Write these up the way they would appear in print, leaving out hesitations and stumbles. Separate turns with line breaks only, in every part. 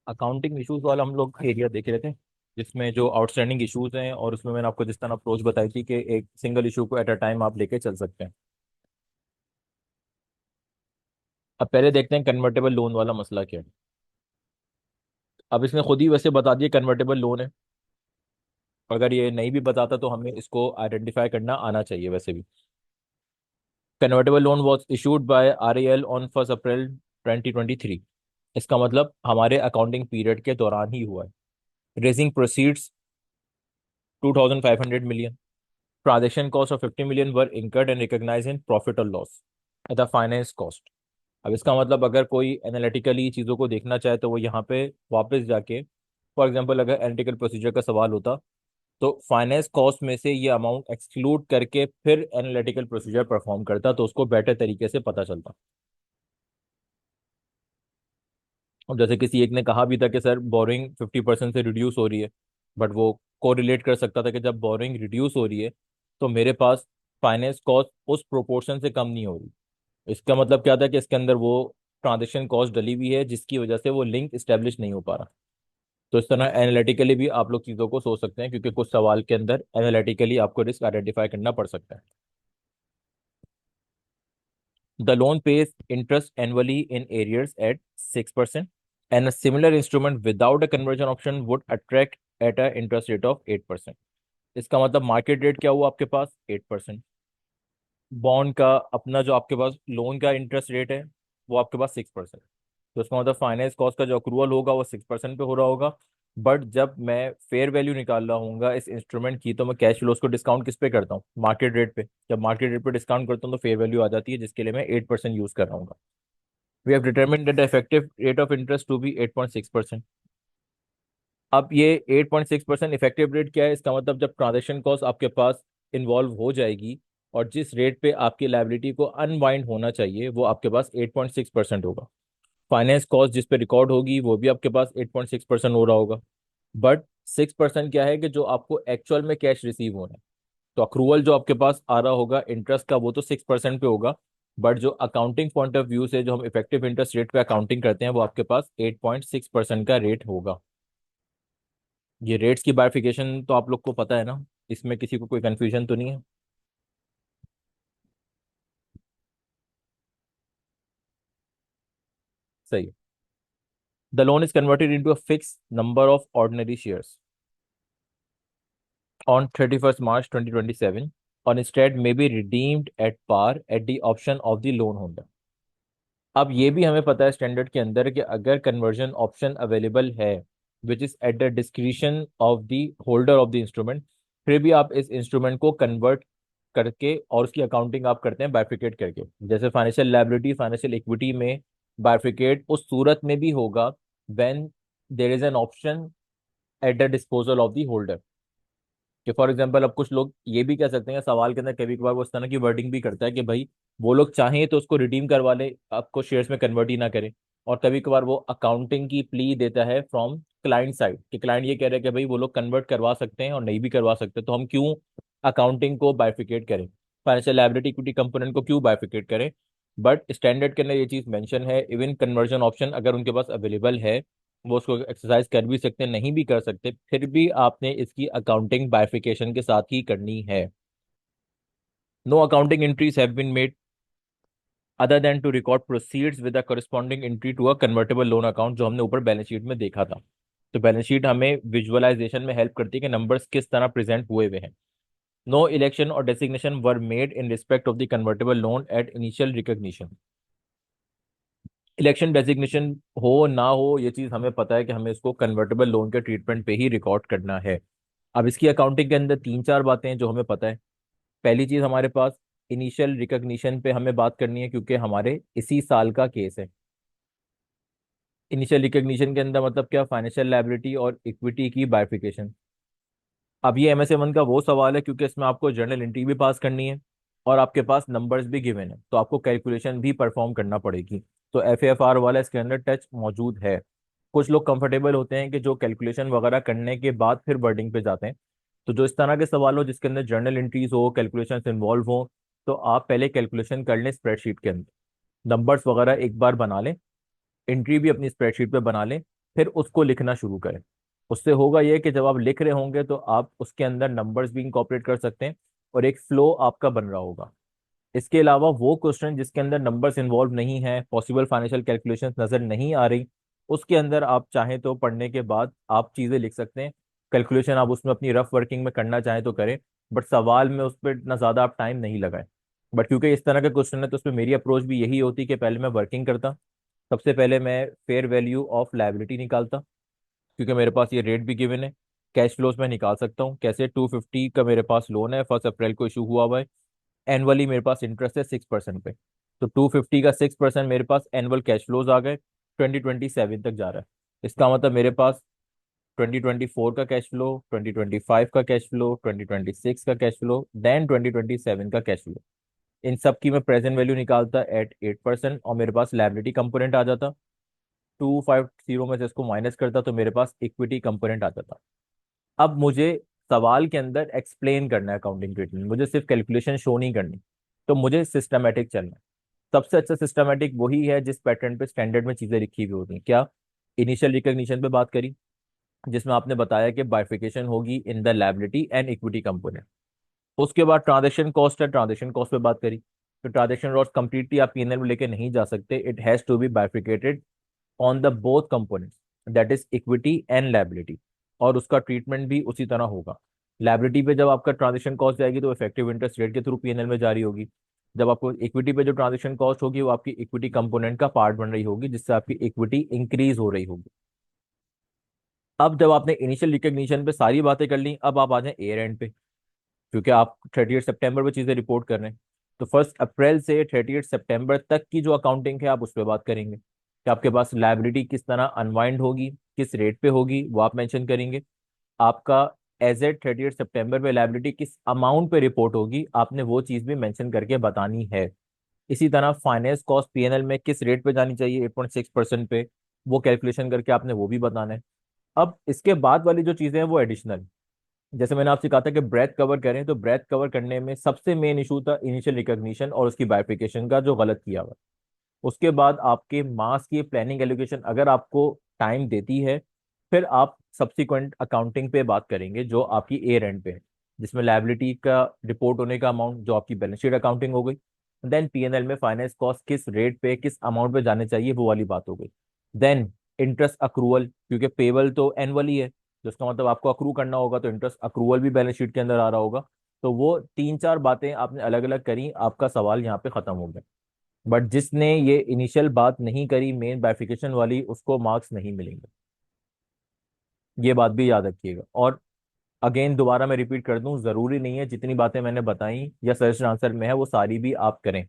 Accounting issues वाला हम लोग एरिया देख रहे थे, जिसमें जो आउटस्टैंडिंग इश्यूज हैं, और उसमें मैंने आपको जिस तरह अप्रोच बताई थी कि एक सिंगल इशू को एट अ टाइम आप लेके चल सकते हैं। अब पहले देखते हैं कन्वर्टेबल लोन वाला मसला क्या है। अब इसने खुद ही वैसे बता दिया कन्वर्टेबल लोन है। अगर ये नहीं भी बताता तो हमें इसको आइडेंटिफाई करना आना चाहिए वैसे भी। Convertible loan was issued by RAL on 1 अप्रैल 2023। इसका मतलब हमारे अकाउंटिंग पीरियड के दौरान ही हुआ है। Raising proceeds 2,500 million। Transaction cost of 50 million were incurred and recognise in profit और loss at the finance cost. अब इसका मतलब अगर कोई एनालिटिकली चीज़ों को देखना चाहे तो वो यहाँ पे वापस जाके, फॉर एग्जांपल अगर एनालिटिकल प्रोसीजर का सवाल होता तो फाइनेंस कॉस्ट में से ये अमाउंट एक्सक्लूड करके फिर एनालिटिकल प्रोसीजर परफॉर्म करता तो उसको बेटर तरीके से पता चलता। अब जैसे किसी एक ने कहा भी था कि सर बोरिंग 50% से रिड्यूस हो रही है, बट वो कोरिलेट कर सकता था कि जब बोरिंग रिड्यूस हो रही है तो मेरे पास फाइनेंस कॉस्ट उस प्रोपोर्शन से कम नहीं हो रही। इसका मतलब क्या था कि इसके अंदर वो ट्रांजेक्शन कॉस्ट डली हुई है जिसकी वजह से वो लिंक इस्टेब्लिश नहीं हो पा रहा। तो इस तरह एनालिटिकली भी आप लोग चीज़ों को सोच सकते हैं, क्योंकि कुछ सवाल के अंदर एनालिटिकली आपको रिस्क आइडेंटिफाई करना पड़ सकता है। The loan pays interest annually in arrears at 6%, and a similar instrument without a conversion option would attract at a interest rate of 8%। इसका मतलब मार्केट रेट क्या हुआ आपके पास? 8%। बॉन्ड का अपना जो आपके पास लोन का इंटरेस्ट रेट है वो आपके पास 6%। तो इसका मतलब फाइनेंस कॉस्ट का जो अक्रूवल होगा वो 6% पे हो रहा होगा। बट जब मैं फेयर वैल्यू निकाल रहा हूँ इस इंस्ट्रूमेंट की, तो मैं कैश फ्लोज को डिस्काउंट किस पे करता हूँ? मार्केट रेट पे। जब मार्केट रेट पे डिस्काउंट करता हूँ तो फेयर वैल्यू आ जाती है, जिसके लिए मैं 8% यूज कर रहा हूँ। We have determined that the effective rate of interest to be 8.6%। अब ये 8.6% इफेक्टिव रेट क्या है? इसका मतलब जब ट्रांजेक्शन कॉस्ट आपके पास इन्वॉल्व हो जाएगी और जिस रेट पे आपकी लायबिलिटी को अनवाइंड होना चाहिए वो आपके पास 8.6% होगा। फाइनेंस कॉस्ट जिस पे रिकॉर्ड होगी वो भी आपके पास 8.6% हो रहा होगा। बट 6% क्या है कि जो आपको एक्चुअल में कैश रिसीव होना है। तो अक्रूवल जो आपके पास आ रहा होगा इंटरेस्ट का वो तो 6% पे होगा। बट जो अकाउंटिंग पॉइंट ऑफ व्यू से जो हम इफेक्टिव इंटरेस्ट रेट पे अकाउंटिंग करते हैं वो आपके पास 8.6% का रेट होगा। ये रेट्स की बाइफिकेशन तो आप लोग को पता है ना, इसमें किसी को कोई कंफ्यूजन तो नहीं है? सही है। The loan is converted into a fix number of ordinary shares on 31st March 2027 और instead may be redeemed at par at the option of the loan holder। अब ये भी हमें पता है स्टैंडर्ड के अंदर कि अगर कन्वर्जन ऑप्शन अवेलेबल है which is at the discretion of the holder of the instrument, फिर भी आप इस इंस्ट्रूमेंट को कन्वर्ट करके और उसकी अकाउंटिंग आप करते हैं बाइफिकेट करके। जैसे फाइनेंशियल लायबिलिटी फाइनेंशियल इक्विटी में बाइफिकेट उस सूरत में भी होगा when there is an option at the disposal of the holder. कि फॉर एग्जाम्पल अब कुछ लोग ये भी कह सकते हैं, सवाल के अंदर कभी कभार वो इस तरह की वर्डिंग भी करता है कि भाई वो लोग चाहें तो उसको रिडीम करवा ले, आपको शेयर्स में कन्वर्ट ही ना करें। और कभी कभार वो अकाउंटिंग की प्ली देता है फ्रॉम क्लाइंट साइड, कि क्लाइंट ये कह रहे हैं कि भाई वो लोग कन्वर्ट करवा सकते हैं और नहीं भी करवा सकते, तो हम क्यों अकाउंटिंग को बाइफिकेट करें, फाइनेंशियल लायबिलिटी इक्विटी कंपोनेंट को क्यों बाइफिकेट करें। बट स्टैंडर्ड के अंदर ये चीज़ मेंशन है, इवन कन्वर्जन ऑप्शन अगर उनके पास अवेलेबल है वो उसको एक्सरसाइज कर भी सकते हैं नहीं भी कर सकते, फिर भी आपने इसकी अकाउंटिंग बाइफिकेशन के साथ ही करनी है। No accounting entries have been made other than to record proceeds with the corresponding entry to a convertible loan account, जो हमने ऊपर बैलेंस शीट में देखा था। तो बैलेंस शीट हमें विजुअलाइजेशन में हेल्प करती है कि नंबर्स किस तरह प्रेजेंट हुए हुए हैं। नो इलेक्शन और designation were made in respect of the convertible loan at initial recognition. Election designation हो ना हो ये चीज़ हमें पता है कि हमें इसको कन्वर्टेबल लोन के ट्रीटमेंट पे ही रिकॉर्ड करना है। अब इसकी अकाउंटिंग के अंदर तीन चार बातें हैं जो हमें पता है। पहली चीज़ हमारे पास इनिशियल रिकॉग्निशन पे हमें बात करनी है, क्योंकि हमारे इसी साल का केस है। इनिशियल रिकॉग्निशन के अंदर मतलब क्या? फाइनेंशियल लायबिलिटी और इक्विटी की बाइफिकेशन। अब ये MSA 1 का वो सवाल है क्योंकि इसमें आपको जर्नल एंट्री भी पास करनी है और आपके पास नंबर्स भी गिवन है, तो आपको कैलकुलेशन भी परफॉर्म करना पड़ेगी। तो FAFR वाला इसके अंदर टच मौजूद है। कुछ लोग कंफर्टेबल होते हैं कि जो कैलकुलेशन वगैरह करने के बाद फिर वर्डिंग पे जाते हैं। तो जो इस तरह के सवाल हो जिसके अंदर जर्नल एंट्रीज हो, कैलकुलेशन इन्वॉल्व हो, तो आप पहले कैलकुलेशन कर लें स्प्रेडशीट के अंदर, नंबर्स वगैरह एक बार बना लें, एंट्री भी अपनी स्प्रेडशीट पे बना लें। फिर उसको लिखना शुरू करें। उससे होगा ये कि जब आप लिख रहे होंगे तो आप उसके अंदर नंबर्स भी इंकॉर्पोरेट कर सकते हैं और एक फ्लो आपका बन रहा होगा। इसके अलावा वो क्वेश्चन जिसके अंदर नंबर्स इन्वॉल्व नहीं है, पॉसिबल फाइनेंशियल कैलकुलेशंस नजर नहीं आ रही, उसके अंदर आप चाहें तो पढ़ने के बाद आप चीजें लिख सकते हैं। कैलकुलेशन आप उसमें अपनी रफ वर्किंग में करना चाहें तो करें, बट सवाल में उस पर इतना ज्यादा आप टाइम नहीं लगाएं। बट क्योंकि इस तरह का क्वेश्चन है तो उसमें मेरी अप्रोच भी यही होती कि पहले मैं वर्किंग करता। सबसे पहले मैं फेयर वैल्यू ऑफ लायबिलिटी निकालता, क्योंकि मेरे पास ये रेट भी गिवन है। कैश फ्लोज में निकाल सकता हूँ कैसे, 250 का मेरे पास लोन है, 1 अप्रैल को इशू हुआ हुआ है। एनुअली मेरे पास इंटरेस्ट है 6% पे। तो 250 का 6% मेरे पास एनुअल कैश फ्लोज आ गए, 2027 तक जा रहा है। इसका मतलब मेरे पास 2024 का कैश फ्लो, 2025 का कैश फ्लो, 2026 का कैश फ्लो, देन 2027 का कैश फ्लो, इन सब की मैं प्रेजेंट वैल्यू निकालता एट 8% और मेरे पास लायबिलिटी कंपोनेंट आ जाता। 250 में से इसको माइनस करता तो मेरे पास इक्विटी कंपोनेंट आ जाता। अब मुझे सवाल के अंदर एक्सप्लेन करना है अकाउंटिंग ट्रीटमेंट, मुझे सिर्फ कैलकुलेशन शो नहीं करनी। तो मुझे सिस्टमेटिक चलना है। सबसे अच्छा सिस्टमेटिक वही है जिस पैटर्न पे स्टैंडर्ड में चीजें लिखी हुई होती हैं। क्या? इनिशियल रिकॉग्निशन पे बात करी, जिसमें आपने बताया कि बाइफिकेशन होगी in the liability and equity component. उसके बाद ट्रांजेक्शन कॉस्ट है, ट्रांजेक्शन कॉस्ट पे बात करी। तो ट्रांजेक्शन कॉस्ट कंप्लीटली आप पीएनएल में लेके नहीं जा सकते, it has to be bifurcated on the both components, that is equity and liability. और उसका ट्रीटमेंट भी उसी तरह होगा। लायबिलिटी पे जब आपका ट्रांजेक्शन कॉस्ट जाएगी तो इफेक्टिव इंटरेस्ट रेट के थ्रू पीएनएल में जारी होगी। जब आपको इक्विटी पे जो ट्रांजेक्शन कॉस्ट होगी वो आपकी इक्विटी कंपोनेंट का पार्ट बन रही होगी, जिससे आपकी इक्विटी इंक्रीज हो रही होगी। अब जब आपने इनिशियल रिकग्निशन पे सारी बातें कर ली, अब आप आ जाए एयर एंड पे, क्योंकि आप 30 सितंबर पे चीजें रिपोर्ट कर रहे हैं। तो 1 अप्रैल से 30 सितंबर तक की जो अकाउंटिंग है आप उस पर बात करेंगे कि आपके पास लायबिलिटी किस तरह अनवाइंड होगी, किस रेट पे होगी, वो आप मेंशन करेंगे। आपका एज एट 30 सितंबर पे लायबिलिटी किस अमाउंट पे रिपोर्ट होगी, आपने वो चीज भी मेंशन करके बतानी है। इसी तरह फाइनेंस कॉस्ट पीएनएल में किस रेट पे जानी चाहिए, 8.6% पे, वो कैलकुलेशन करके आपने वो भी बताना है। अब इसके बाद वाली जो चीजें हैं वो एडिशनल। जैसे मैंने आपसे कहा था कि ब्रेथ कवर करें, तो ब्रेथ कवर करने में सबसे मेन इशू था इनिशियल रिकॉग्निशन और उसकी बाइफिकेशन का जो गलत किया हुआ। उसके बाद आपके मास की प्लानिंग एलोकेशन अगर आपको टाइम देती है, फिर आप सब्सिक्वेंट अकाउंटिंग पे बात करेंगे जो आपकी ए एंड पे है, जिसमें लायबिलिटी का रिपोर्ट होने का अमाउंट जो आपकी बैलेंस शीट अकाउंटिंग हो गई। देन पीएनएल में फाइनेंस कॉस्ट किस रेट पे किस अमाउंट पे जाने चाहिए वो वाली बात हो गई। देन इंटरेस्ट अक्रूवल, क्योंकि पेबल तो एनुअली है, तो इसका मतलब आपको अक्रू करना होगा, तो इंटरेस्ट अक्रूवल भी बैलेंस शीट के अंदर आ रहा होगा। तो वो 3-4 बातें आपने अलग अलग करी, आपका सवाल यहाँ पे खत्म हो गया। बट जिसने ये इनिशियल बात नहीं करी मेन बाइफिकेशन वाली, उसको मार्क्स नहीं मिलेंगे। ये बात भी याद रखिएगा। और अगेन दोबारा मैं रिपीट कर दूं, जरूरी नहीं है जितनी बातें मैंने बताई या सजेशन आंसर में है वो सारी भी आप करें।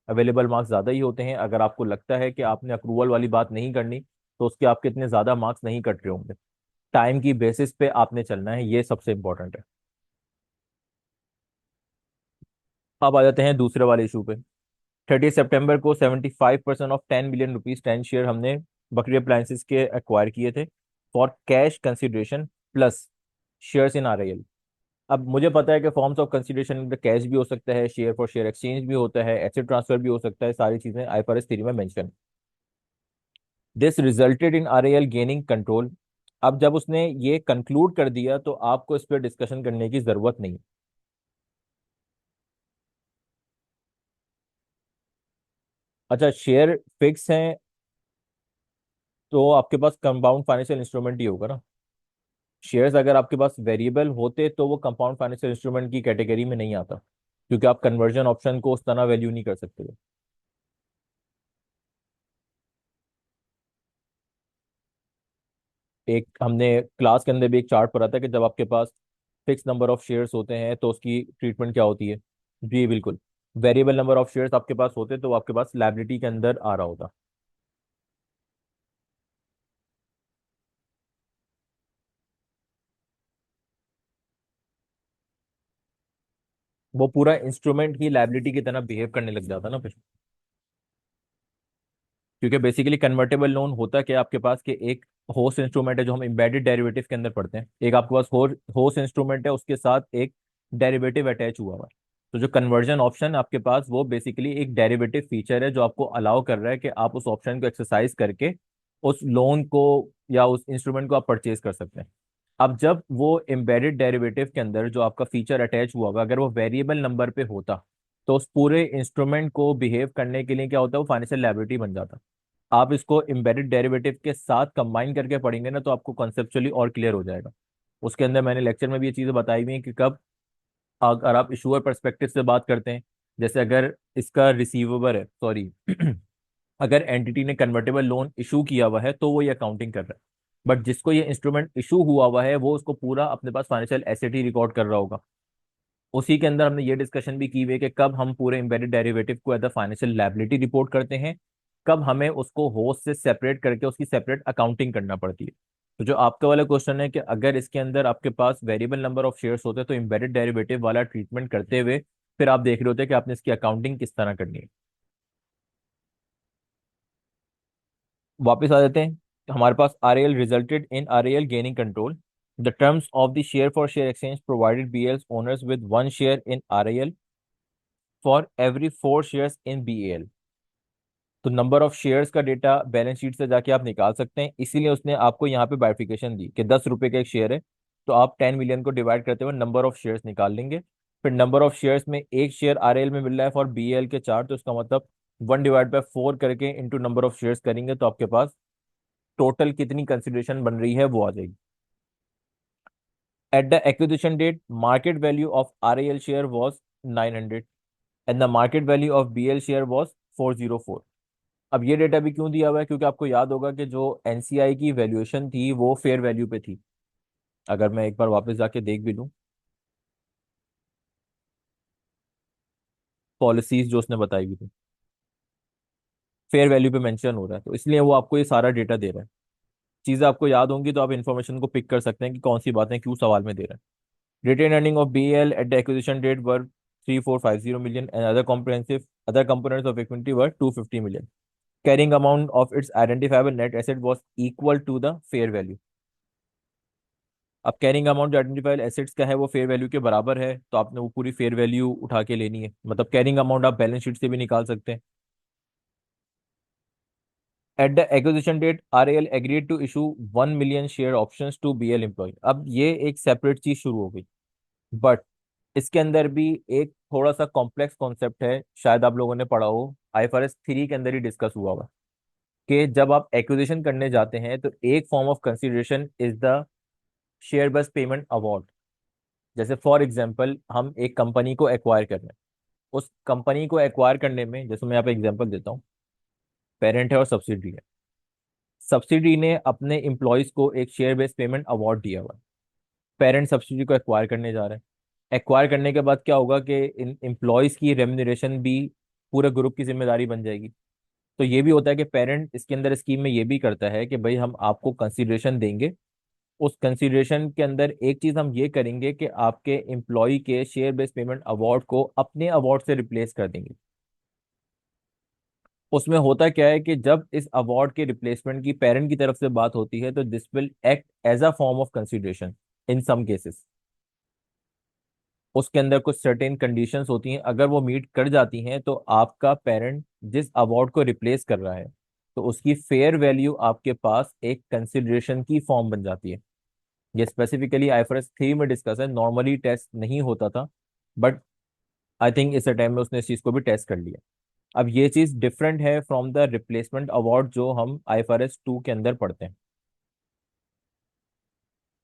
अवेलेबल मार्क्स ज्यादा ही होते हैं। अगर आपको लगता है कि आपने अप्रूवल वाली बात नहीं करनी, तो उसके आपके इतने ज्यादा मार्क्स नहीं कट रहे होंगे। टाइम की बेसिस पे आपने चलना है, ये सबसे इंपॉर्टेंट है। अब आ जाते हैं दूसरे वाले इशू पे। 30 सितंबर को 75% ऑफ 10 बिलियन रुपीज 10 शेयर हमने बकरी अप्लायंसेस के एक्वायर किए थे for cash consideration plus shares in RIL. अब मुझे पता है कि फॉर्म्स ऑफ कंसिडरेशन कैश भी हो सकता है, शेयर फॉर शेयर एक्सचेंज भी होता है, एसेट ट्रांसफर भी हो सकता है, सारी चीजें आईफआरएस 3 में mention. This resulted in RIL gaining control. अब जब उसने ये कंक्लूड कर दिया तो आपको इस पर डिस्कशन करने की जरूरत नहीं। अच्छा, शेयर फिक्स हैं तो आपके पास कंपाउंड फाइनेंशियल इंस्ट्रूमेंट ही होगा ना। शेयर्स अगर आपके पास वेरिएबल होते तो वो कंपाउंड फाइनेंशियल इंस्ट्रूमेंट की कैटेगरी में नहीं आता, क्योंकि आप कन्वर्जन ऑप्शन को उस तरह वैल्यू नहीं कर सकते थे। एक हमने क्लास के अंदर भी एक चार्ट पढ़ा था कि जब आपके पास फिक्स नंबर ऑफ शेयर्स होते हैं तो उसकी ट्रीटमेंट क्या होती है। जी बिल्कुल। वेरिएबल नंबर ऑफ शेयर्स आपके पास होते तो वो आपके पास लायबिलिटी के अंदर आ रहा होता। वो पूरा इंस्ट्रूमेंट ही लायबिलिटी की तरह बिहेव करने लग जाता ना फिर। क्योंकि बेसिकली कन्वर्टेबल लोन होता क्या है आपके पास, कि एक होस्ट इंस्ट्रूमेंट है जो हम एम्बेडेड डेरिवेटिव के अंदर पढ़ते हैं, एक आपके पास होस्ट इंस्ट्रूमेंट है उसके साथ एक डेरिवेटिव अटैच हुआ हुआ है। तो जो कन्वर्जन ऑप्शन आपके पास वो बेसिकली एक डेरिवेटिव फीचर है जो आपको अलाउ कर रहा है कि आप उस ऑप्शन को एक्सरसाइज करके उस लोन को या उस इंस्ट्रूमेंट को आप परचेज कर सकते हैं। अब जब वो एम्बेडेड डेरिवेटिव के अंदर जो आपका फीचर अटैच हुआ होगा अगर वो वेरिएबल नंबर पे होता, तो उस पूरे इंस्ट्रूमेंट को बिहेव करने के लिए क्या होता है, वो फाइनेंशियल लायबिलिटी बन जाता। आप इसको एम्बेडेड डेरिवेटिव के साथ कंबाइन करके पढ़ेंगे ना, तो आपको कॉन्सेप्चुअली और क्लियर हो जाएगा। उसके अंदर मैंने लेक्चर में भी ये चीज़ें बताई हुई हैं कि कब अगर आप इशूअर पर्सपेक्टिव से बात करते हैं, जैसे अगर इसका रिसीवेबल है, सॉरी अगर एंटिटी ने कन्वर्टेबल लोन इशू किया हुआ है तो वो ये अकाउंटिंग कर रहा है। बट जिसको ये इंस्ट्रूमेंट इशू हुआ हुआ है वो उसको पूरा अपने पास फाइनेंशियल एसेट ही रिकॉर्ड कर रहा होगा। उसी के अंदर हमने ये डिस्कशन भी की हुई है कि कब हम पूरे एम्बेडेड डेरिवेटिव को as a financial liability report करते हैं, कब हमें उसको होस्ट से सेपरेट करके उसकी सेपरेट अकाउंटिंग करना पड़ती है। तो जो आपका वाला क्वेश्चन है कि अगर इसके अंदर आपके पास वेरिएबल नंबर ऑफ शेयर्स होते तो एम्बेडेड डेरिवेटिव वाला ट्रीटमेंट करते हुए फिर आप देख रहे होते कि आपने इसकी अकाउंटिंग किस तरह करनी है। वापस आ जाते हैं। हमारे पास R L resulted in R L gaining control. The terms of the share for share exchange provided B L owners with one share in R L for every four shares in B L. तो number of shares का data balance sheet से जाके आप निकाल सकते हैं, इसीलिए उसने आपको यहाँ पे बाइफिकेशन दी कि 10 रुपए का एक शेयर है, तो आप 10 मिलियन को डिवाइड करते हुए नंबर ऑफ शेयर्स निकाल लेंगे। फिर नंबर ऑफ शेयर्स में एक शेयर आर एल में मिल रहा है फॉर बी एल के चार, तो इसका मतलब 1/4 करके इंटू नंबर ऑफ शेयर्स करेंगे तो आपके पास टोटल कितनी कंसिडरेशन बन रही है वो आ जाएगी। At the acquisition date market value of R L share was 900 and the market value of B L share was 404। अब ये डेटा भी क्यों दिया हुआ है, क्योंकि आपको याद होगा कि जो एनसीआई की वैल्यूएशन थी वो फेयर वैल्यू पे थी। अगर मैं एक बार वापस जाके देख भी लूँ पॉलिसीज जो उसने बताई हुई थी, फेयर वैल्यू पे मेंशन हो रहा है, तो इसलिए वो आपको ये सारा डेटा दे रहा है। चीजें आपको याद होंगी तो आप इन्फॉर्मेशन को पिक कर सकते हैं कि कौन सी बातें क्यों सवाल में दे रहा है। Retain earning of B L at the acquisition date were 3450 million and other components of equity were 250 million। Carrying amount of its identifiable net asset was equal to the fair value. अब कैरिंग अमाउंट जो identified assets का है वो fair value के बराबर है, तो आपने वो पूरी फेयर वैल्यू उठा के लेनी है। मतलब कैरिंग अमाउंट आप बैलेंस शीट से भी निकाल सकते हैं। At the acquisition date R L agreed to issue 1 million share options to B L employ. अब ये एक सेपरेट चीज शुरू हो गई, बट इसके अंदर भी एक थोड़ा सा कॉम्प्लेक्स कॉन्सेप्ट है, शायद आप लोगों ने पढ़ा हो, आईएफआरएस 3 के अंदर ही डिस्कस हुआ हुआ कि जब आप एक्विजिशन करने जाते हैं तो एक form of consideration is the share based payment award. जैसे फॉर एग्जांपल हम एक कंपनी को एक्वायर कर रहे हैं, उस कंपनी को एक्वायर करने में जैसे मैं यहाँ पे एग्जांपल देता हूँ, पेरेंट है और सब्सिडी है। सब्सिडी ने अपने एम्प्लॉयज को एक शेयर बेस्ड पेमेंट अवार्ड दिया हुआ है। पेरेंट सब्सिडी को एक्वायर करने जा रहे हैं। एक्वायर करने के बाद क्या होगा कि इन एम्प्लॉयज की रेम्यूनरेशन भी पूरे ग्रुप की जिम्मेदारी बन जाएगी। तो ये भी होता है कि पेरेंट इसके अंदर स्कीम में ये भी करता है कि भाई हम आपको कंसिडरेशन देंगे, उस कंसिडरेशन के अंदर एक चीज हम ये करेंगे कि आपके एम्प्लॉय के शेयर बेस्ड पेमेंट अवार्ड को अपने अवार्ड से रिप्लेस कर देंगे। उसमें होता क्या है कि जब इस अवार्ड के रिप्लेसमेंट की पेरेंट की तरफ से बात होती है तो this will act as a form of consideration in some cases. उसके अंदर कुछ सर्टेन कंडीशंस होती हैं, अगर वो मीट कर जाती हैं तो आपका पेरेंट जिस अवार्ड को रिप्लेस कर रहा है तो उसकी फेयर वैल्यू आपके पास एक कंसिडरेशन की फॉर्म बन जाती है। ये स्पेसिफिकली आईएफआरएस 3 में डिस्कस है, नॉर्मली टेस्ट नहीं होता था, बट आई थिंक इस टाइम में उसने इस चीज को भी टेस्ट कर लिया। अब ये चीज डिफरेंट है फ्रॉम द रिप्लेसमेंट अवार्ड जो हम आईएफआरएस 2 के अंदर पढ़ते हैं।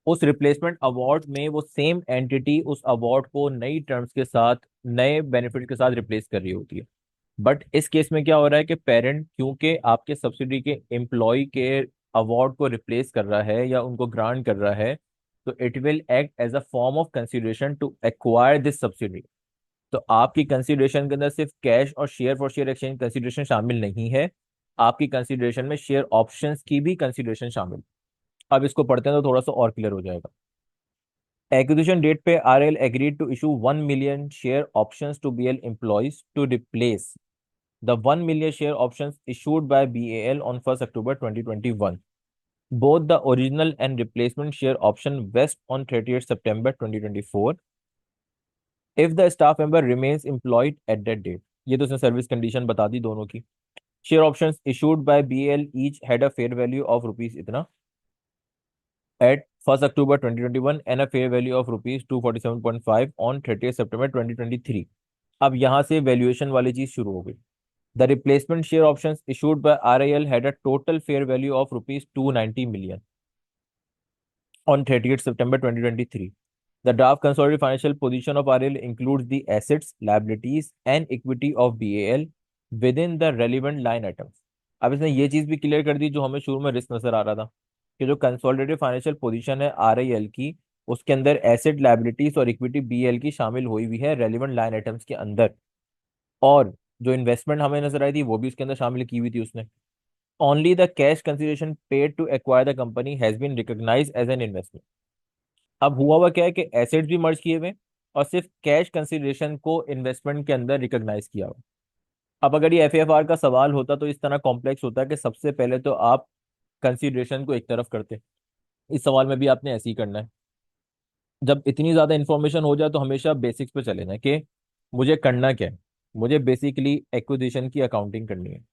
उस रिप्लेसमेंट अवार्ड में वो सेम एंटिटी उस अवार्ड को नई टर्म्स के साथ, नए बेनिफिट के साथ रिप्लेस कर रही होती है। बट इस केस में क्या हो रहा है कि पेरेंट क्योंकि आपके सब्सिडी के एम्प्लॉय के अवार्ड को रिप्लेस कर रहा है या उनको ग्रांट कर रहा है, तो it will act as a form of consideration to acquire this subsidy. तो आपकी कंसिडरेशन के अंदर सिर्फ कैश और share for share exchange consideration शामिल नहीं है, आपकी कंसिडरेशन में शेयर ऑप्शंस की भी कंसिडरेशन शामिल। अब इसको पढ़ते हैं तो थोड़ा सा और क्लियर हो जाएगा। एक्विजिशन डेट पे R L agreed to issue 1 million share options to B L employees to replace the 1 million share options issued by BAL on 1st October 2021. Both the original and replacement share option vest on 30th September 2024 if the staff member remains employed at that date. ये तो उसने service condition बता दी दोनों की। Share options issued by BL each had a fair value of rupees इतना at 1 October 2021 and a fair value of rupees 247.5 on 30 September 2023। अब यहाँ से वैल्यूएशन वाली चीज शुरू हो गई। The replacement share options issued bye RIL had a total fair value of rupees 290 million on 30th September 2023. The draft consolidated financial position of RL includes the assets, liabilities, and equity of BAL within the relevant line items. अब इसने ये चीज भी clear कर दी जो हमें शुरू में रिस्क नजर आ रहा था कि जो कंसोलिडेटेड फाइनेंशियल पोजीशन है आरआईएल की, उसके अंदर एसेट, लाइबिलिटीज और इक्विटी बीएल की शामिल हुई हुई है रेलिवेंट लाइन आइटम्स के अंदर। और जो इन्वेस्टमेंट हमें नजर आई थी वो भी उसके अंदर शामिल की हुई थी उसने। Only the cash consideration paid to acquire the company has been recognised as an investment. अब हुआ हुआ क्या है कि एसेट्स भी मर्ज किए हुए और सिर्फ कैश कंसिडरेशन को इन्वेस्टमेंट के अंदर रिकॉग्नाइज किया हुआ। अब अगर ये एफएफआर का सवाल होता तो इस तरह कॉम्प्लेक्स होता कि सबसे पहले तो आप कंसिडरेशन को एक तरफ करते। इस सवाल में भी आपने ऐसे ही करना है। जब इतनी ज्यादा इंफॉर्मेशन हो जाए तो हमेशा बेसिक्स पे चले जाए कि मुझे करना क्या है। मुझे बेसिकली एक्विजिशन की अकाउंटिंग करनी है।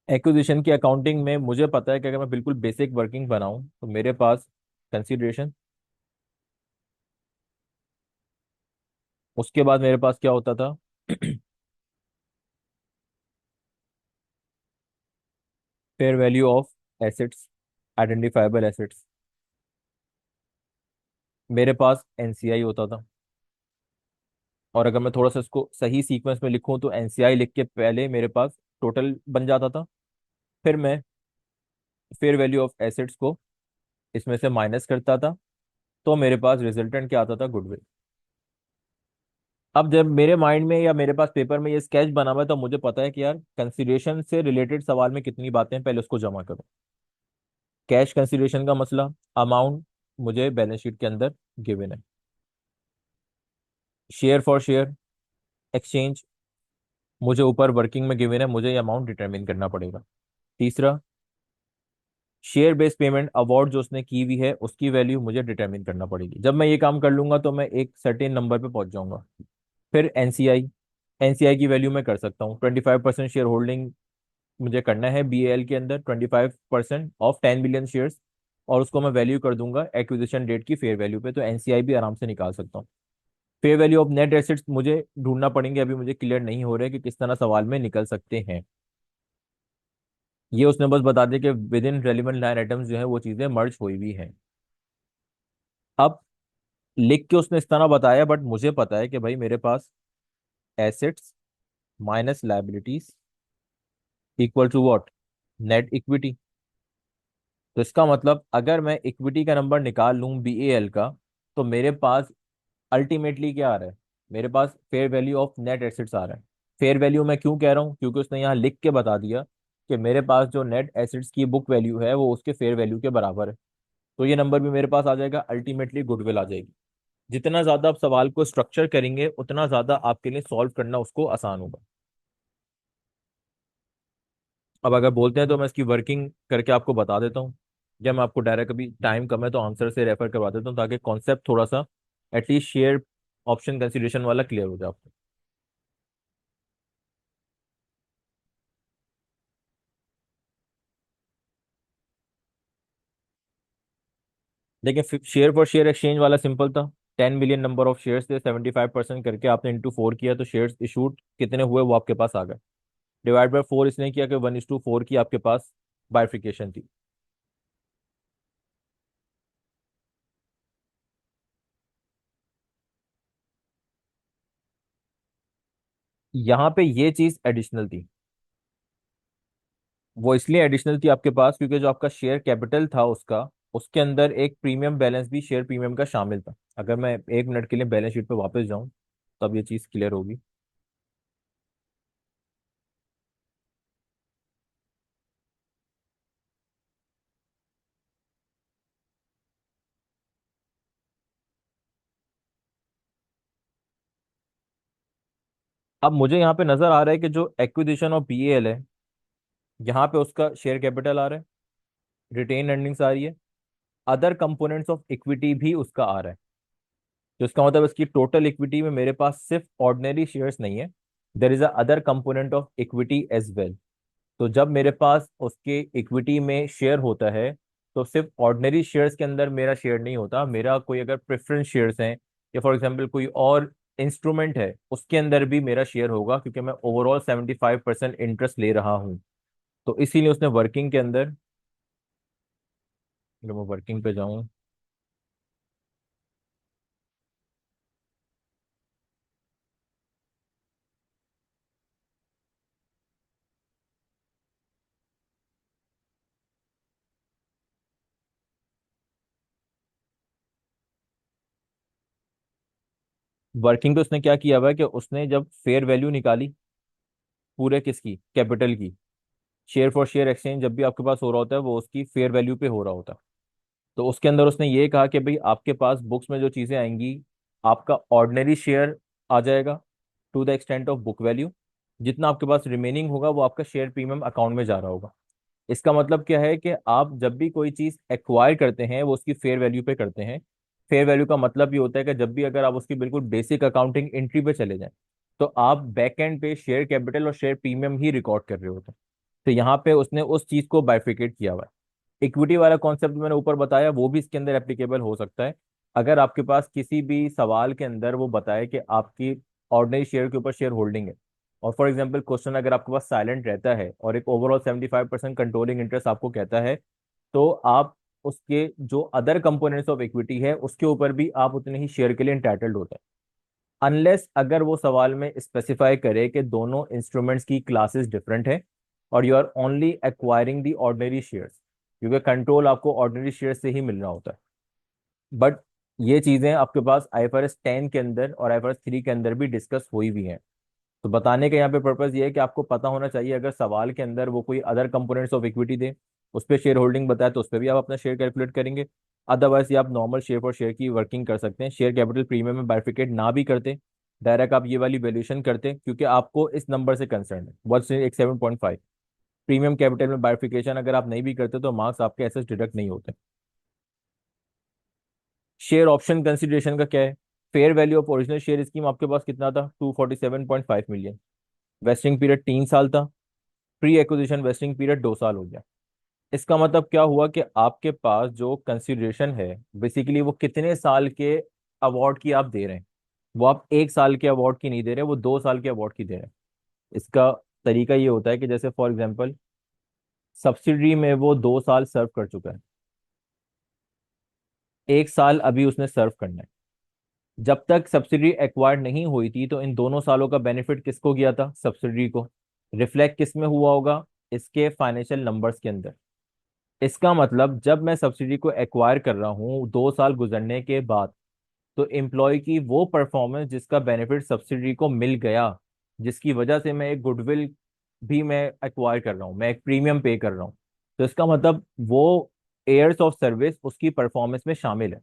एक्विजिशन की अकाउंटिंग में मुझे पता है कि अगर मैं बिल्कुल बेसिक वर्किंग बनाऊं तो मेरे पास कंसिडरेशन, उसके बाद मेरे पास क्या होता था fair value of assets, identifiable assets, मेरे पास एनसीआई होता था। और अगर मैं थोड़ा सा इसको सही सीक्वेंस में लिखूं तो एनसीआई लिख के पहले मेरे पास टोटल बन जाता था। फिर मैं फेयर वैल्यू ऑफ एसेट्स को इसमें से माइनस करता था तो मेरे पास रिजल्टेंट क्या आता था, गुडविल। अब जब मेरे माइंड में या मेरे पास पेपर में ये स्केच बना हुआ है तो मुझे पता है कि यार कंसिडरेशन से रिलेटेड सवाल में कितनी बातें हैं, पहले उसको जमा करो। कैश कंसिडरेशन का मसला, अमाउंट मुझे बैलेंस शीट के अंदर गिवन है। शेयर फॉर शेयर एक्सचेंज मुझे ऊपर वर्किंग में गिवन है, मुझे ये अमाउंट डिटरमिन करना पड़ेगा। तीसरा, शेयर बेस्ड पेमेंट अवार्ड जो उसने की हुई है उसकी वैल्यू मुझे डिटरमिन करना पड़ेगी। जब मैं ये काम कर लूंगा तो मैं एक सर्टेन नंबर पे पहुंच जाऊंगा। फिर एनसीआई, एनसीआई की वैल्यू मैं कर सकता हूँ 25% शेयर होल्डिंग मुझे करना है बीएल के अंदर, 25% ऑफ 10 बिलियन शेयर्स। और उसको मैं वैल्यू कर दूंगा एक्विजिशन डेट की फेयर वैल्यू पे, तो एनसीआई भी आराम से निकाल सकता हूँ। Fair value of net assets मुझे ढूंढना पड़ेंगे, अभी मुझे क्लियर नहीं हो रहा है कि किस तरह सवाल में निकल सकते हैं। ये उसने बस बता दिया कि with in relevant line items जो है वो चीजें मर्ज हुई हुई हैं। अब लिख के उसने इस तरह बताया, बट मुझे पता है कि भाई मेरे पास assets minus liabilities equal to what, net equity. तो इसका मतलब अगर मैं इक्विटी का नंबर निकाल लूं बीएएल का तो मेरे पास अल्टीमेटली क्या आ रहा है, मेरे पास fair value of net assets आ रहा है। फेयर वैल्यू मैं क्यों कह रहा हूँ, क्योंकि उसने यहाँ लिख के बता दिया कि मेरे पास जो नेट एसेट्स की बुक वैल्यू है वो उसके फेयर वैल्यू के बराबर है। तो ये नंबर भी मेरे पास आ जाएगा, अल्टीमेटली गुडविल आ जाएगी। जितना ज्यादा आप सवाल को स्ट्रक्चर करेंगे उतना ज्यादा आपके लिए सॉल्व करना उसको आसान होगा। अब अगर बोलते हैं तो मैं इसकी वर्किंग करके आपको बता देता हूँ, या मैं आपको डायरेक्ट, अभी टाइम कम है तो आंसर से रेफर करवा देता हूँ ताकि कॉन्सेप्ट थोड़ा सा एटलीस्ट शेयर ऑप्शन कंसिडरेशन वाला क्लियर हो जाए आपको। देखिए शेयर फॉर शेयर एक्सचेंज वाला सिंपल था। 10 बिलियन नंबर ऑफ शेयर्स थे, 75% करके आपने इंटू 4 किया तो शेयर्स इशूड कितने हुए वो आपके पास आ गए। डिवाइड बाय 4 इसने किया कि 1:4 की आपके पास बाइफिकेशन थी। यहाँ पे ये चीज एडिशनल थी। वो इसलिए एडिशनल थी आपके पास क्योंकि जो आपका शेयर कैपिटल था उसका, उसके अंदर एक प्रीमियम बैलेंस भी शेयर प्रीमियम का शामिल था। अगर मैं 1 मिनट के लिए बैलेंस शीट पे वापस जाऊं तब ये चीज क्लियर होगी। अब मुझे यहाँ पे नजर आ रहा है कि जो एक्विजिशन ऑफ बीएल है, यहाँ पे उसका शेयर कैपिटल आ रहा है, रिटेन अर्निंग्स आ रही है, अदर कंपोनेंट्स ऑफ इक्विटी भी उसका आ रहा है। तो इसका मतलब इसकी टोटल इक्विटी में मेरे पास सिर्फ ऑर्डिनरी शेयर्स नहीं है, there is a other component of equity as well. तो जब मेरे पास उसके इक्विटी में शेयर होता है, तो सिर्फ ऑर्डिनरी शेयर्स के अंदर मेरा शेयर नहीं होता, मेरा कोई अगर प्रेफरेंस शेयर्स हैं या फॉर एग्जांपल कोई और इंस्ट्रूमेंट है उसके अंदर भी मेरा शेयर होगा, क्योंकि मैं ओवरऑल 75% इंटरेस्ट ले रहा हूँ। तो इसीलिए उसने वर्किंग के अंदर, अगर मैं वर्किंग पे जाऊँ, वर्किंग पे उसने क्या किया हुआ है कि उसने जब फेयर वैल्यू निकाली पूरे किसकी, कैपिटल की, शेयर फॉर शेयर एक्सचेंज जब भी आपके पास हो रहा होता है वो उसकी फेयर वैल्यू पे हो रहा होता है। तो उसके अंदर उसने ये कहा कि भाई आपके पास बुक्स में जो चीजें आएंगी, आपका ऑर्डिनरी शेयर आ जाएगा to the extent of book value, जितना आपके पास रिमेनिंग होगा वो आपका शेयर प्रीमियम अकाउंट में जा रहा होगा। इसका मतलब क्या है कि आप जब भी कोई चीज एक्वायर करते हैं वो उसकी फेयर वैल्यू पे करते हैं। फेयर वैल्यू का मतलब ये होता है कि जब भी अगर आप उसकी बिल्कुल बेसिक अकाउंटिंग एंट्री पे चले जाएं, तो आप बैक एंड पे शेयर कैपिटल और शेयर प्रीमियम ही रिकॉर्ड कर रहे होते हैं। तो यहाँ पे उसने उस चीज को बाइफिकेट किया हुआ है। इक्विटी वाला कॉन्सेप्ट मैंने ऊपर बताया वो भी इसके अंदर एप्लीकेबल हो सकता है। अगर आपके पास किसी भी सवाल के अंदर वो बताए कि आपकी ऑर्डिनरी शेयर के ऊपर शेयर होल्डिंग है, और फॉर एग्जाम्पल क्वेश्चन अगर आपके पास साइलेंट रहता है और एक ओवरऑल 75% कंट्रोलिंग इंटरेस्ट आपको कहता है, तो आप उसके जो अदर कंपोनेंट्स ऑफ इक्विटी है उसके ऊपर भी आप उतने ही शेयर के लिए इंटाइटल्ड होते हैं, अनलेस अगर वो सवाल में स्पेसिफाई करे कि दोनों इंस्ट्रूमेंट्स की क्लासेस डिफरेंट है और you are only acquiring the ordinary shares, क्योंकि कंट्रोल आपको ऑर्डिनरी शेयर से ही मिलना होता है। बट ये चीजें आपके पास आईएफआरएस 10 के अंदर और आईएफआरएस 3 के अंदर भी डिस्कस हुई भी हैं। तो बताने का यहाँ पे पर्पस ये है कि आपको पता होना चाहिए, अगर सवाल के अंदर वो कोई अदर कंपोनेंट्स ऑफ इक्विटी दे, उस पर शेयर होल्डिंग बताए, तो उस पर भी आप अपना शेयर कैलकुलेट करेंगे। अदरवाइज ये आप नॉर्मल शेयर फॉर शेयर की वर्किंग कर सकते हैं, शेयर कैपिटल प्रीमियम में बाइफिकेट ना भी करते, डायरेक्ट आप ये वाली वैल्यूएशन करते, क्योंकि आपको इस नंबर से कंसर्न है 1 7.5। प्रीमियम कैपिटल में बाइफिकेशन अगर आप नहीं भी करते तो मार्क्स आपके ऐसे डिडक्ट नहीं होते। शेयर ऑप्शन कंसिडरेशन का क्या है? Fair value of original share scheme आपके पास कितना था, 247.5 मिलियन। वेस्टिंग पीरियड 3 साल था। प्री एक्विजिशन वेस्टिंग पीरियड 2 साल हो गया। इसका मतलब क्या हुआ कि आपके पास जो कंसिडरेशन है बेसिकली वो कितने साल के अवार्ड की आप दे रहे हैं, वो आप 1 साल के अवार्ड की नहीं दे रहे, वो 2 साल के अवार्ड की दे रहे हैं। इसका तरीका ये होता है कि जैसे फॉर एग्जांपल सब्सिडी में वो 2 साल सर्व कर चुका है, 1 साल अभी उसने सर्व करना है। जब तक सब्सिडी एक्वायर्ड नहीं हुई थी तो इन दोनों सालों का बेनिफिट किसको गया था, सब्सिडी को। रिफ्लेक्ट किस में हुआ होगा, इसके फाइनेंशियल नंबर्स के अंदर। इसका मतलब जब मैं सब्सिडी को एक्वायर कर रहा हूँ 2 साल गुजरने के बाद, तो एम्प्लॉय की वो परफॉर्मेंस जिसका बेनिफिट सब्सिडी को मिल गया, जिसकी वजह से मैं एक गुडविल भी मैं एक्वायर कर रहा हूँ, मैं एक प्रीमियम पे कर रहा हूँ, तो इसका मतलब वो एयर्स ऑफ सर्विस उसकी परफॉर्मेंस में शामिल है।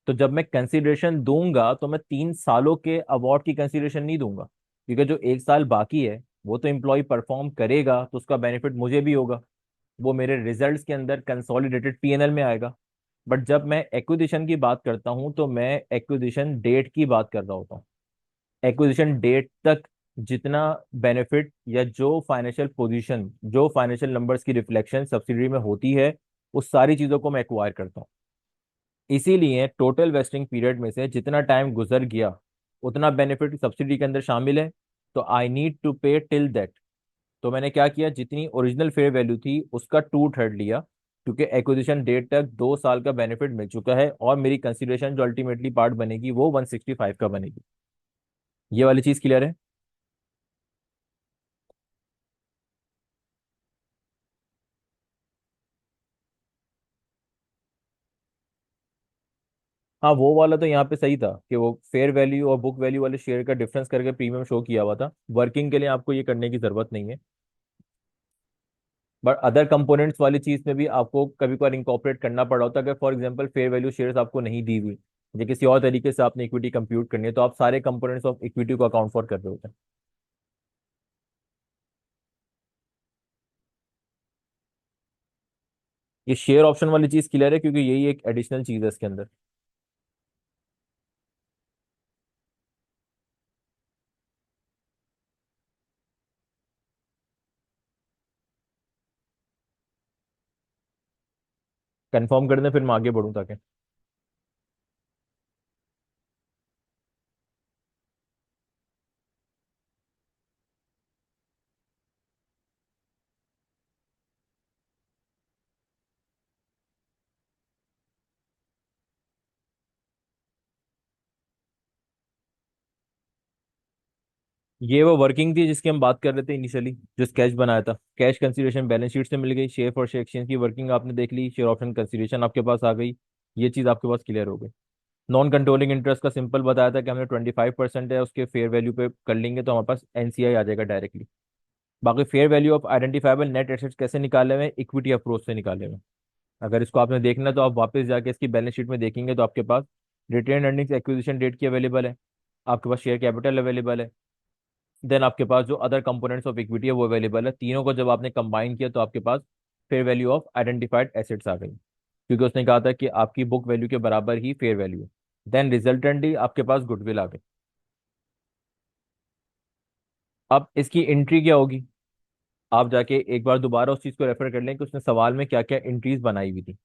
तो जब मैं कंसिडरेशन दूंगा तो मैं 3 सालों के अवार्ड की कंसिडरेशन नहीं दूंगा, क्योंकि जो 1 साल बाकी है वो तो एम्प्लॉय परफॉर्म करेगा तो उसका बेनिफिट मुझे भी होगा, वो मेरे रिजल्ट्स के अंदर कंसोलिडेटेड पीएनएल में आएगा। बट जब मैं एक्विजिशन की बात करता हूं तो मैं एक्विजिशन डेट की बात कर रहा होता हूँ। एक्विजिशन डेट तक जितना बेनिफिट या जो फाइनेंशियल पोजीशन, जो फाइनेंशियल नंबर्स की रिफ्लेक्शन सब्सिडी में होती है, उस सारी चीजों को मैं एक्वायर करता हूँ। इसीलिए टोटल वेस्टिंग पीरियड में से जितना टाइम गुजर गया उतना बेनिफिट सब्सिडी के अंदर शामिल है, तो आई नीड टू पे टिल दैट। तो मैंने क्या किया, जितनी ओरिजिनल फेयर वैल्यू थी उसका 2/3 लिया, क्योंकि एक्विजिशन डेट तक 2 साल का बेनिफिट मिल चुका है और मेरी कंसिडरेशन जो अल्टीमेटली पार्ट बनेगी वो 165 का बनेगी। ये वाली चीज क्लियर है? हाँ वो वाला तो यहाँ पे सही था कि वो फेयर वैल्यू और बुक वैल्यू वाले शेयर का डिफरेंस करके प्रीमियम शो किया हुआ था, वर्किंग के लिए आपको ये करने की जरूरत नहीं है। बट अदर कंपोनेंट्स वाली चीज में भी आपको कभी कभार इंकॉर्पोरेट करना पड़ा होता है, अगर for example fair value shares आपको नहीं दी हुई या किसी और तरीके से आपने इक्विटी कंप्यूट करनी है, तो आप सारे कंपोनेंट्स ऑफ इक्विटी को अकाउंट फॉर कर रहे होते हैं। ये शेयर ऑप्शन वाली चीज क्लियर है, क्योंकि यही एक एडिशनल चीज है इसके अंदर। कंफर्म कर दें फिर मैं आगे बढ़ूँ ताकि। ये वो वर्किंग थी जिसकी हम बात कर रहे थे इनिशियली, जो स्केच बनाया था। कैश कंसीडरेशन बैलेंस शीट से मिल गई, शेयर फॉर शेयर एक्सचेंज की वर्किंग आपने देख ली, शेयर ऑप्शन कंसीडरेशन आपके पास आ गई। ये चीज़ आपके पास क्लियर हो गई। नॉन कंट्रोलिंग इंटरेस्ट का सिंपल बताया था कि हमने 25% है उसके फेयर वैल्यू पे कर लेंगे तो हमारे पास एनसीआई आ जाएगा डायरेक्टली। बाकी fair value of identifiable net assets कैसे निकाले हुए, इक्विटी अप्रोच से निकाले हुए। अगर इसको आपने देखना है तो आप वापस जाके इसकी बैलेंस शीट में देखेंगे तो आपके पास रिटेन अर्निंग्स एक्विजिशन डेट की अवेलेबल है, आपके पास शेयर कैपिटल अवेलेबल है, देन आपके पास जो अदर कंपोनेंट्स ऑफ इक्विटी है वो अवेलेबल है। तीनों को जब आपने कंबाइन किया तो आपके पास fair value of identified assets आ गई, क्योंकि उसने कहा था कि आपकी बुक वैल्यू के बराबर ही फेयर वैल्यू है। देन रिजल्टेंटली आपके पास गुडविल आ गई। अब इसकी एंट्री क्या होगी, आप जाके एक बार दोबारा उस चीज को रेफर कर लें कि उसने सवाल में क्या क्या एंट्रीज बनाई हुई थी।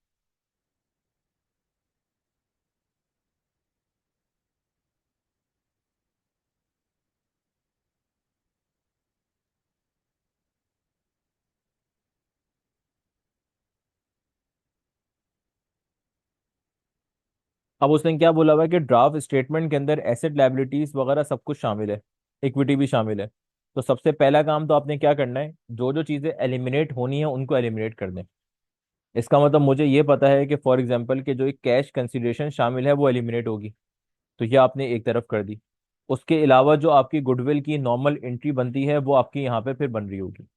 अब उसने क्या बोला हुआ है कि ड्राफ्ट स्टेटमेंट के अंदर एसेट लायबिलिटीज वगैरह सब कुछ शामिल है, इक्विटी भी शामिल है। तो सबसे पहला काम तो आपने क्या करना है, जो जो चीजें एलिमिनेट होनी है उनको एलिमिनेट कर दें। इसका मतलब मुझे ये पता है कि फॉर एग्जांपल कि जो एक कैश कंसिडरेशन शामिल है वो एलिमिनेट होगी, तो ये आपने एक तरफ कर दी। उसके अलावा जो आपकी गुडविल की नॉर्मल एंट्री बनती है वो आपकी यहाँ पे फिर बन रही होगी।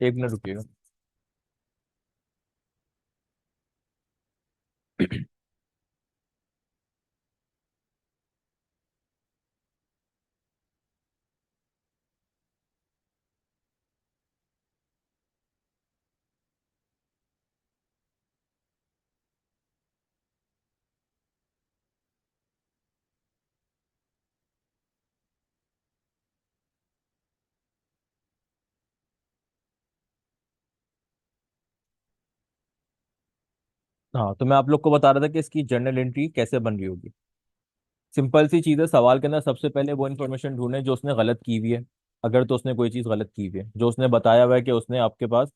एक मिनट रुकिएगा। हाँ, तो मैं आप लोग को बता रहा था कि इसकी जर्नल एंट्री कैसे बन रही होगी। सिंपल सी चीज़ है, सवाल के अंदर सबसे पहले वो इन्फॉर्मेशन ढूंढे जो उसने गलत की हुई है। अगर तो उसने कोई चीज़ गलत की हुई है, जो उसने बताया हुआ है कि उसने आपके पास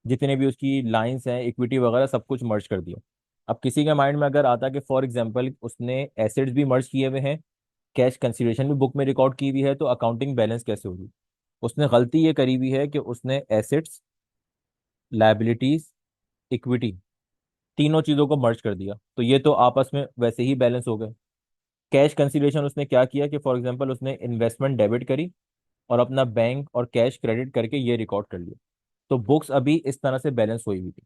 जितने भी उसकी लाइंस हैं इक्विटी वगैरह सब कुछ मर्ज कर दिया। अब किसी के माइंड में अगर आता है कि फॉर एग्जांपल उसने एसेट्स भी मर्ज किए हुए हैं, कैश कंसिडरेशन भी बुक में रिकॉर्ड की हुई है, तो अकाउंटिंग बैलेंस कैसे होगी। उसने गलती ये करी हुई है कि उसने एसेट्स, लायबिलिटीज, इक्विटी, तीनों चीज़ों को मर्ज कर दिया, तो ये तो आपस में वैसे ही बैलेंस हो गए। कैश कंसिडरेशन उसने क्या किया कि फॉर एग्जांपल उसने इन्वेस्टमेंट डेबिट करी और अपना बैंक और कैश क्रेडिट करके ये रिकॉर्ड कर लिया, तो बुक्स अभी इस तरह से बैलेंस हुई हुई थी।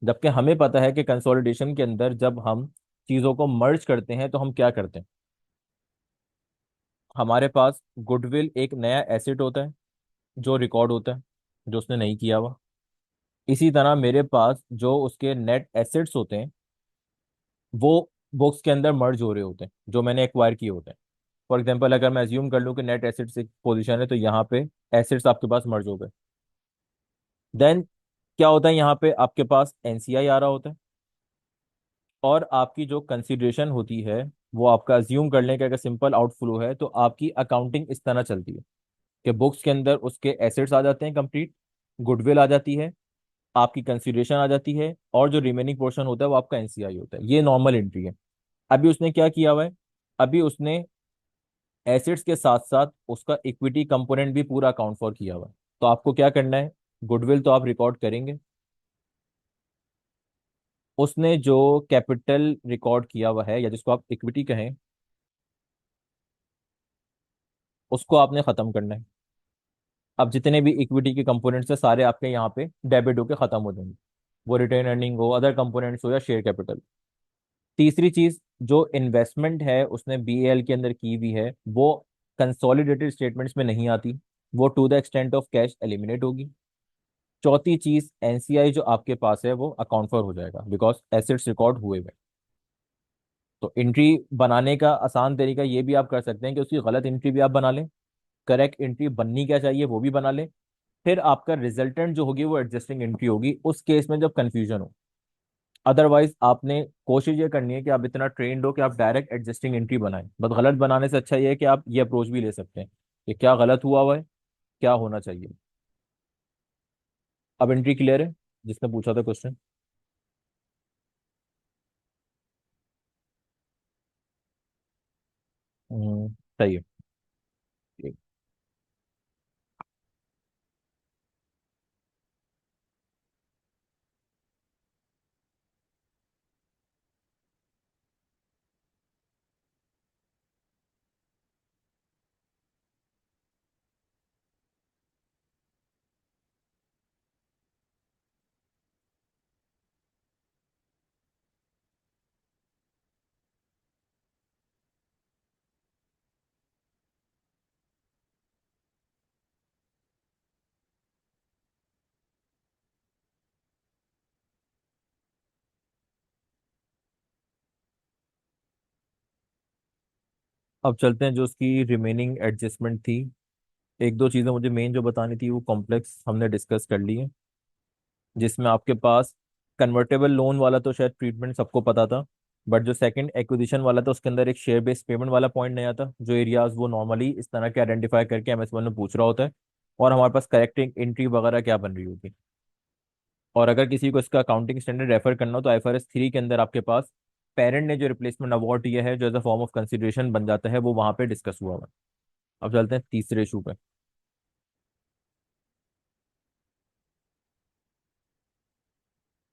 जबकि हमें पता है कि कंसोलिडेशन के अंदर जब हम चीज़ों को मर्ज करते हैं तो हम क्या करते हैं, हमारे पास गुडविल एक नया एसेट होता है जो रिकॉर्ड होता है, जो उसने नहीं किया हुआ। इसी तरह मेरे पास जो उसके नेट एसेट्स होते हैं वो बुक्स के अंदर मर्ज हो रहे होते हैं, जो मैंने एक्वायर किए होते हैं। फॉर एग्जाम्पल अगर मैं अज्यूम कर लूँ कि नेट एसेट्स एक पोजीशन है तो यहाँ पे एसेट्स आपके पास मर्ज हो गए। देन क्या होता है, यहाँ पे आपके पास एनसीआई आ रहा होता है, और आपकी जो कंसिडरेशन होती है वो आपका अज्यूम कर लें कि अगर सिंपल आउटफ्लो है तो आपकी अकाउंटिंग इस तरह चलती है कि बुक्स के अंदर उसके एसेट्स आ जाते हैं कंप्लीट, गुडविल आ जाती है, आपकी कंसिडरेशन आ जाती है, और जो रिमेनिंग पोर्शन होता है वो आपका एनसीआई होता है। ये नॉर्मल एंट्री है। अभी उसने क्या किया हुआ है, अभी उसने एसेट्स के साथ साथ उसका इक्विटी कंपोनेंट भी पूरा अकाउंट फॉर किया हुआ है। तो आपको क्या करना है, गुडविल तो आप रिकॉर्ड करेंगे, उसने जो कैपिटल रिकॉर्ड किया हुआ है या जिसको आप इक्विटी कहें, उसको आपने खत्म करना है। अब जितने भी इक्विटी के कंपोनेंट्स है सारे आपके यहाँ पे डेबिट होके खत्म हो जाएंगे, वो रिटेन अर्निंग हो, अदर कंपोनेंट्स हो या शेयर कैपिटल। तीसरी चीज, जो इन्वेस्टमेंट है उसने बीएल के अंदर की हुई है वो कंसोलिडेटेड स्टेटमेंट्स में नहीं आती, वो to the extent of cash eliminate होगी। चौथी चीज, एनसीआई जो आपके पास है वो अकाउंट फॉर हो जाएगा बिकॉज एसेट्स रिकॉर्ड हुए हुए। तो एंट्री बनाने का आसान तरीका ये भी आप कर सकते हैं कि उसकी गलत एंट्री भी आप बना लें, करेक्ट एंट्री बननी क्या चाहिए वो भी बना लें, फिर आपका रिजल्टेंट जो होगी वो एडजस्टिंग एंट्री होगी उस केस में जब कंफ्यूजन हो। अदरवाइज आपने कोशिश ये करनी है कि आप इतना ट्रेंड हो कि आप डायरेक्ट एडजस्टिंग एंट्री बनाएं, बस गलत बनाने से अच्छा ये है कि आप ये अप्रोच भी ले सकते हैं कि क्या गलत हुआ है, क्या होना चाहिए। अब एंट्री क्लियर है जिसने पूछा था क्वेश्चन? सही है। ठीक। अब चलते हैं जो उसकी रिमेनिंग एडजस्टमेंट थी। एक दो चीज़ें मुझे मेन जो बतानी थी वो कॉम्प्लेक्स हमने डिस्कस कर ली है, जिसमें आपके पास कन्वर्टेबल लोन वाला तो शायद ट्रीटमेंट सबको पता था, बट जो सेकंड एक्विजिशन वाला था उसके अंदर एक शेयर बेस्ड पेमेंट वाला पॉइंट नया था, जो एरियाज वो नॉर्मली इस तरह के आइडेंटिफाई करके एमएस1 में पूछ रहा होता है, और हमारे पास करेक्टिंग एंट्री वगैरह क्या बन रही होगी। और अगर किसी को इसका अकाउंटिंग स्टैंडर्ड रेफर करना हो तो IFRS 3 के अंदर आपके पास पेरेंट ने जो रिप्लेसमेंट अवार्ड दिया है जो as a form of consideration बन जाता है वो वहां पे डिस्कस हुआ हुआ है। अब चलते हैं तीसरे इशू पे।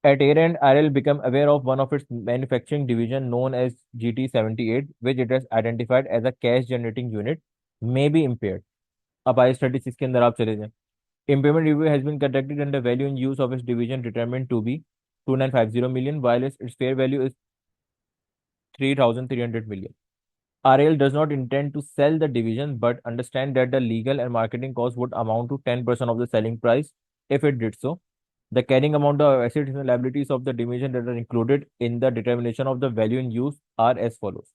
At year end, RL became aware of one of its manufacturing division known as GT78, which it has identified as a cash generating unit, may be impaired. अब I-36 के अंदर आप चले जाएं। Impairment review has been conducted and the value in use of its division determined to be 2950 million, while its fair value is 3300 million. RL does not intend to sell the division but understand that the legal and marketing costs would amount to 10% of the selling price if it did so. The carrying amount of assets and liabilities of the division that are included in the determination of the value in use are as follows.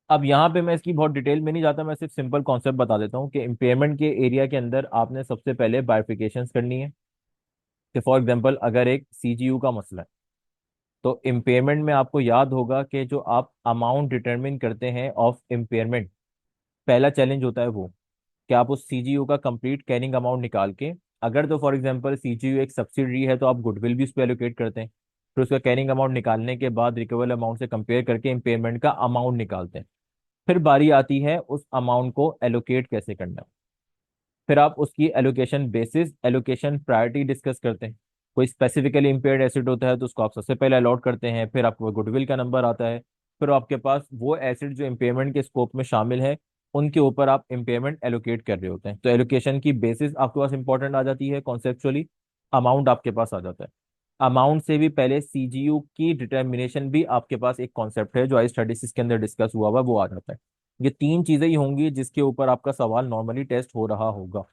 अब यहाँ पे मैं इसकी बहुत detail में नहीं जाता, मैं सिर्फ सिंपल कॉन्सेप्ट बता देता हूँ कि इम्पेयरमेंट के एरिया के अंदर आपने सबसे पहले बाइफिकेशंस करनी है। कि फॉर एग्जांपल अगर एक CGU का मसला है तो इम्पेयरमेंट में आपको याद होगा कि जो आप अमाउंट डिटरमिन करते हैं ऑफ इम्पेयरमेंट, पहला चैलेंज होता है वो कि आप उस CGU का कंप्लीट कैरिंग अमाउंट निकाल के, अगर तो फॉर एग्जांपल CGU एक सब्सिडरी है तो आप गुडविल भी उस पर एलोकेट करते हैं, फिर उसका कैरिंग अमाउंट निकालने के बाद रिकवरेबल अमाउंट से कंपेयर करके इम्पेयरमेंट का अमाउंट निकालते हैं। फिर बारी आती है उस अमाउंट को एलोकेट कैसे करना है। फिर आप उसकी allocation basis allocation priority discuss करते हैं। कोई स्पेसिफिकली इम्पेयर्ड एसिड होता है तो उसको आप सबसे पहले अलॉट करते हैं, फिर आपको गुडविल का नंबर आता है, फिर आपके पास वो एसिड जो इम्पेयरमेंट के स्कोप में शामिल है उनके ऊपर आप इम्पेयरमेंट एलोकेट कर रहे होते हैं। तो एलोकेशन की बेसिस आपके पास इंपॉर्टेंट आ जाती है कॉन्सेप्चुअली, अमाउंट आपके पास आ जाता है। अमाउंट से भी पहले CGU की डिटर्मिनेशन भी आपके पास एक कॉन्सेप्ट है जो I-36 के अंदर डिस्कस हुआ हुआ वो आ जाता है। ये तीन चीजें ही होंगी जिसके ऊपर आपका सवाल नॉर्मली टेस्ट हो रहा होगा।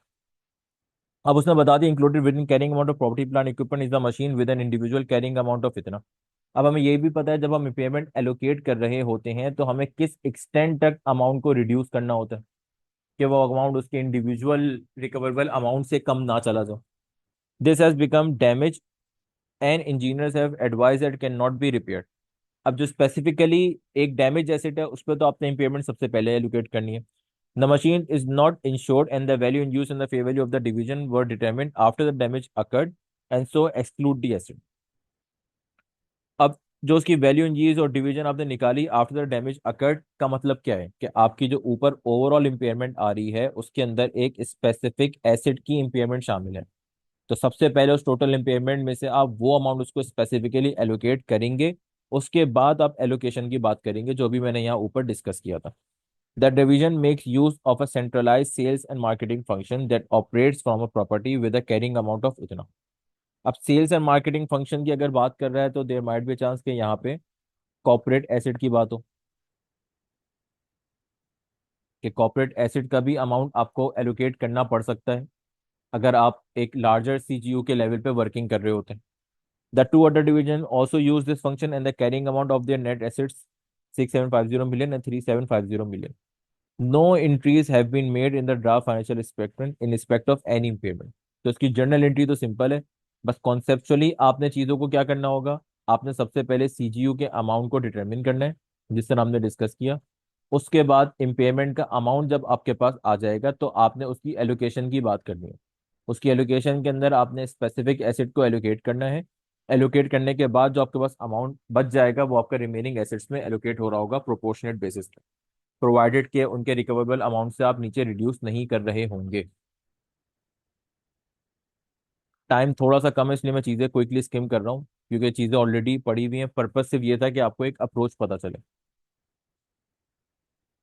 अब उसने बता दिया included with in carrying amount of property plant equipment is the machine with an individual carrying amount of इतना। अब हमें ये भी पता है जब हम पेमेंट एलोकेट कर रहे होते हैं तो हमें किस एक्सटेंट तक अमाउंट को रिड्यूस करना होता है कि वो अमाउंट उसके इंडिविजुअल रिकवरेबल अमाउंट से कम ना चला जाए। This has become damage and engineers have advise that can not be repaired. अब जो स्पेसिफिकली एक डैमेज एसेट है उस पर तो आपने इम्पेयरमेंट सबसे पहले एलोकेट करनी है। The machine is not insured and the value in use and the fair value of the division were determined after the damage occurred and so exclude the asset. अब जो उसकी वैल्यू इन यूज और division आपने निकाली after the damage occurred का मतलब क्या है कि आपकी जो ऊपर ओवरऑल इंपेयरमेंट आ रही है उसके अंदर एक स्पेसिफिक एसेट की इंपेयरमेंट शामिल है। तो सबसे पहले उस टोटल इंपेयरमेंट में से आप वो अमाउंट उसको स्पेसिफिकली एलोकेट करेंगे, उसके बाद आप एलोकेशन की बात करेंगे जो भी मैंने यहाँ ऊपर डिस्कस किया था। The division makes use of a centralized sales and marketing function that operates from a property with a carrying amount of इतना। अब सेल्स एंड मार्केटिंग फंक्शन की अगर बात कर रहा है तो देयर माइट बी चांस कि यहाँ पे कॉर्पोरेट एसिड की बात हो, कि कॉर्पोरेट एसिड का भी अमाउंट आपको एलोकेट करना पड़ सकता है अगर आप एक लार्जर CGU के लेवल पे वर्किंग कर रहे होते हैं। The two other division also use this function and the carrying amount of their net assets $6,750 million and $3,750 million. No entries have been made in the draft financial statement in respect of any impairment. तो इसकी journal entry तो simple है, बस conceptually आपने चीज़ों को क्या करना होगा। आपने सबसे पहले सीजीयू के अमाउंट को डिटरमिन करना है, जिस तरह हमने डिस्कस किया। उसके बाद इम्पेयरमेंट का अमाउंट जब आपके पास आ जाएगा तो आपने उसकी एलोकेशन की बात करनी है। उसकी एलोकेशन के अंदर आपने स्पेसिफिक एसेट को एलोकेट करना है। एलोकेट करने के बाद जो आपके पास अमाउंट बच जाएगा वो आपका रिमेनिंग एसेट्स में एलोकेट हो रहा होगा प्रोपोर्शनेट बेसिस पे, प्रोवाइडेड के उनके रिकवरेबल अमाउंट से आप नीचे रिड्यूस नहीं कर रहे होंगे। टाइम थोड़ा सा कम है इसलिए मैं चीज़ें क्विकली स्किम कर रहा हूँ, क्योंकि चीज़ें ऑलरेडी पड़ी हुई हैं। पर्पस सिर्फ ये था कि आपको एक अप्रोच पता चले।